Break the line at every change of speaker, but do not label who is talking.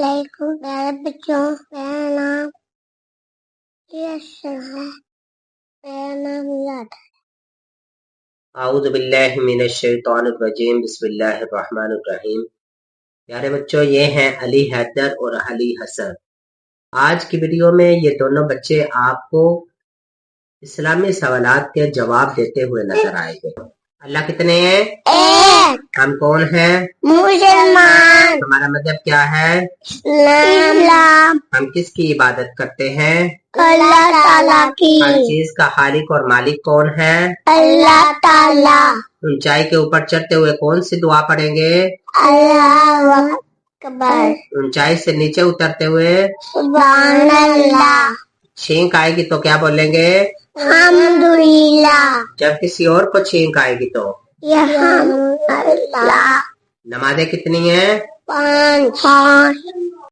वालेकुम प्यारे बच्चों, मेरा नाम यशर है। मेरा नाम याद है।
आऊज़ु बिल्लाहि मिनश शैतानिर रजीम, बिस्मिल्लाहिर रहमानिर रहीम। प्यारे बच्चों, ये हैं अली हैदर और अली हसन। आज की वीडियो में ये दोनों बच्चे आपको इस्लामी सवालात के जवाब देते हुए नजर आएंगे। अल्लाह कितने हैं?
एक।
हम कौन हैं?
मुसलमान।
हमारा मजहब क्या है?
इस्लाम।
हम किसकी इबादत करते हैं?
अल्लाह ताला की।
हर चीज का खालिक और मालिक कौन है?
अल्लाह ताला।
ऊंचाई के ऊपर चढ़ते हुए कौन सी दुआ पढ़ेंगे?
अल्लाहु अकबर।
ऊंचाई से नीचे उतरते हुए
सुभान अल्लाह।
छींक आएगी तो क्या बोलेंगे?
अल्हम्दुलिल्लाह।
जब किसी और को छींक आएगी तो
यल्हम्दुलिल्लाह।
नमाजें कितनी हैं?
5।